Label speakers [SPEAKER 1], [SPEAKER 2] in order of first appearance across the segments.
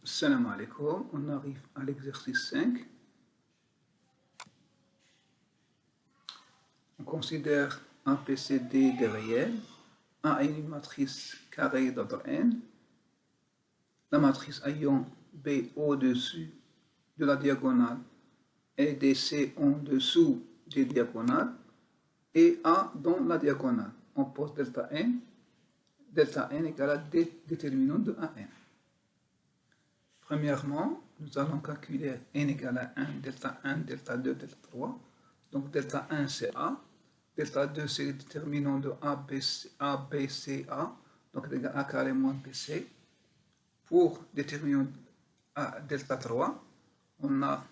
[SPEAKER 1] Salam alaikum, on arrive à l'exercice 5. On considère un PCD des réels. A est une matrice carrée d'ordre n. La matrice ayant B au-dessus de la diagonale et DC en dessous des diagonales et A dans la diagonale. On pose delta n égale à déterminant de AN. Premièrement, nous allons calculer n égale à 1, delta 2, delta 3. Donc delta 1 c'est A, delta 2 c'est le déterminant de A, B, C, A, donc égale A carré moins BC. Pour déterminant A, delta 3, on a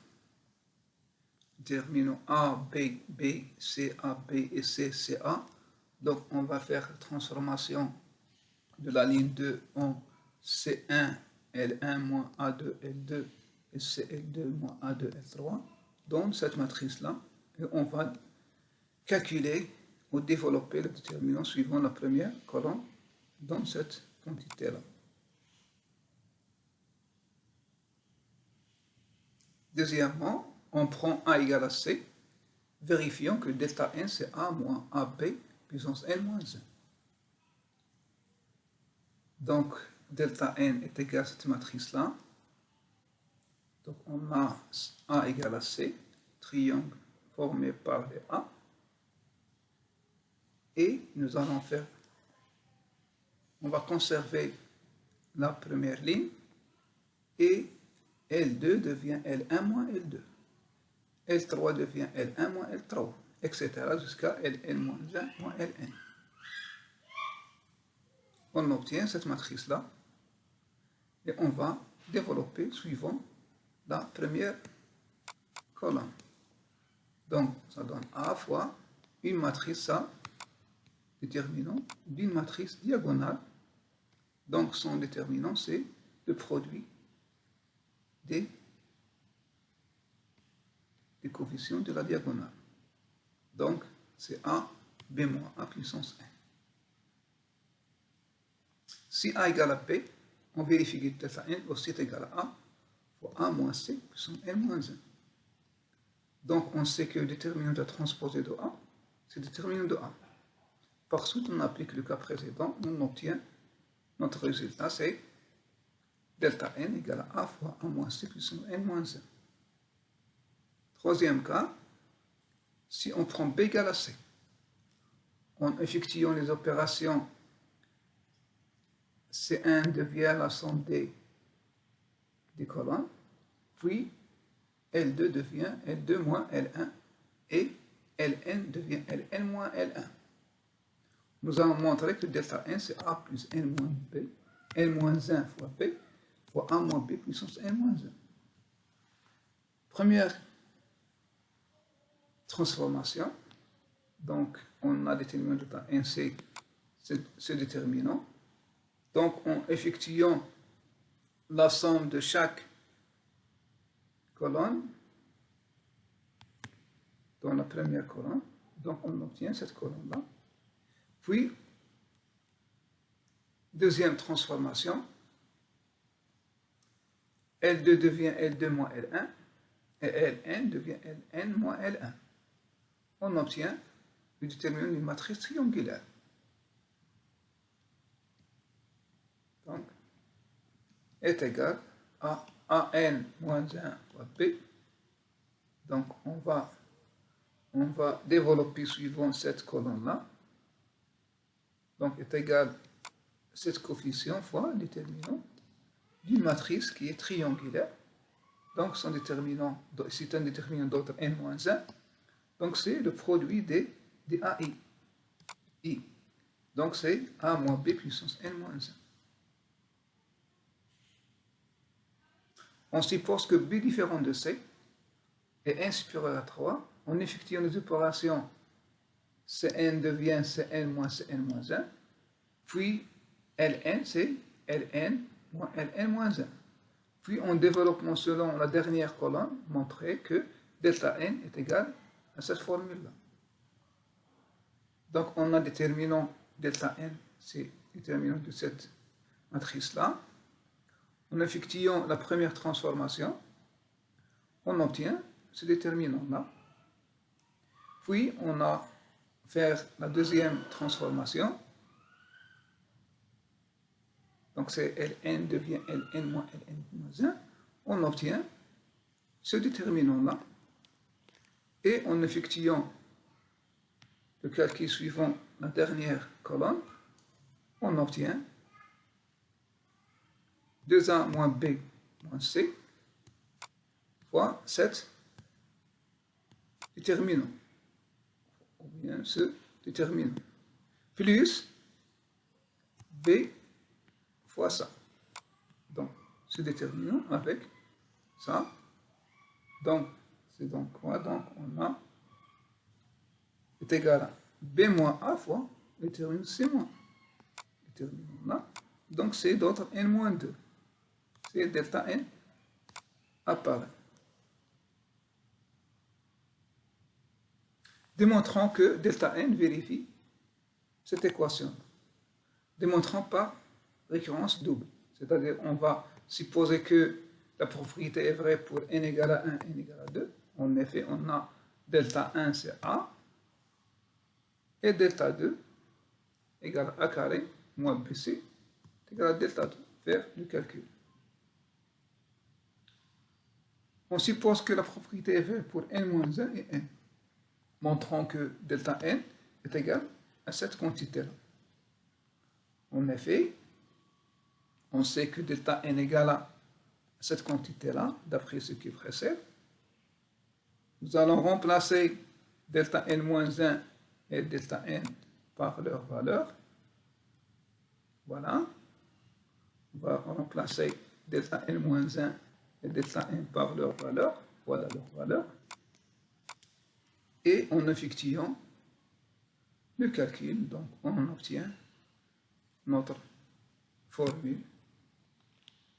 [SPEAKER 1] déterminant A, B, C, A, B et C, C, A. Donc on va faire la transformation de la ligne 2 en C1, L1 moins A2, L2 et CL2 moins A2, L3 dans cette matrice-là. Et on va calculer ou développer le déterminant suivant la première colonne dans cette quantité-là. Deuxièmement, on prend A égale à C, vérifiant que delta n c'est A moins AB puissance n moins 1. Donc, delta n est égal à cette matrice-là. Donc, on a A égale à C, triangle formé par les A. Et nous allons faire, on va conserver la première ligne et L2 devient L1 moins L2. L3 devient L1 moins L3, etc. jusqu'à Ln moins 1 moins Ln. On obtient cette matrice-là et on va développer suivant la première colonne. Donc, ça donne A fois une matrice A, déterminant d'une matrice diagonale. Donc, son déterminant, c'est le produit des coefficients de la diagonale. Donc, c'est A, B moins A puissance 1. Si A égale à B, on vérifie que delta n aussi est égal à A fois A moins C puissance n moins 1. Donc, on sait que le déterminant de transposé de A, c'est le déterminant de A. Par suite, on applique le cas précédent, on obtient notre résultat, c'est delta n égale à A fois A moins C puissance n moins 1. Troisième cas, si on prend B égale à C, en effectuant les opérations, C1 devient la somme des colonnes, puis L2 devient L2 moins L1 et Ln devient Ln moins L1. Nous allons montrer que delta n c'est A plus n moins B, n moins 1 fois B, fois A moins B puissance n moins 1. Première transformation, donc on a déterminé delta n c'est ce déterminant. Donc en effectuant la somme de chaque colonne dans la première colonne, donc on obtient cette colonne-là. Puis, deuxième transformation, L2 devient L2 moins L1 et Ln devient Ln moins L1. On obtient le déterminant d'une matrice triangulaire. Donc, est égal à An moins 1 fois B. Donc, on va développer suivant cette colonne-là. Donc, est égal à cet coefficient fois le déterminant d'une matrice qui est triangulaire. Donc, son déterminant, c'est un déterminant d'ordre n-1. Donc, c'est le produit des AI. I. Donc, c'est A moins B puissance n-1. On suppose que B différent de C est 1 supérieur à 3. En effectuant les opérations, Cn devient Cn moins Cn moins 1. Puis Ln, c'est Ln moins Ln moins 1. Puis en développement selon la dernière colonne, montrer que delta n est égal à cette formule-là. Donc on a déterminant delta n, c'est déterminant de cette matrice-là. En effectuant la première transformation, on obtient ce déterminant-là. Puis, on a fait la deuxième transformation. Donc, c'est Ln devient Ln moins Ln moins 1. On obtient ce déterminant-là. Et en effectuant le calcul suivant la dernière colonne, on obtient 2a moins b moins c fois cet déterminant, ou bien ce déterminant, plus b fois ça. Donc, ce déterminant avec ça. Donc, c'est donc quoi? Donc, on a est égal à b moins a fois le déterminant c moins. Déterminant là. Donc, c'est d'autre n moins 2. C'est delta n apparaît. Démontrons que delta n vérifie cette équation. Démontrons par récurrence double. C'est-à-dire, on va supposer que la propriété est vraie pour n égale à 1, n égale à 2. En effet, on a delta 1, c'est a. Et delta 2 égale à a carré moins bc est égal à delta 2. Faire le calcul. On suppose que la propriété est vraie pour n-1 et n. Montrons que delta n est égal à cette quantité-là. En effet, on sait que delta n égale à cette quantité-là, d'après ce qui précède. Nous allons remplacer delta n-1 et delta n par leur valeur. Voilà. On va remplacer delta n-1 et delta n par leur valeur. Voilà leur valeur. Et en effectuant le calcul, donc on obtient notre formule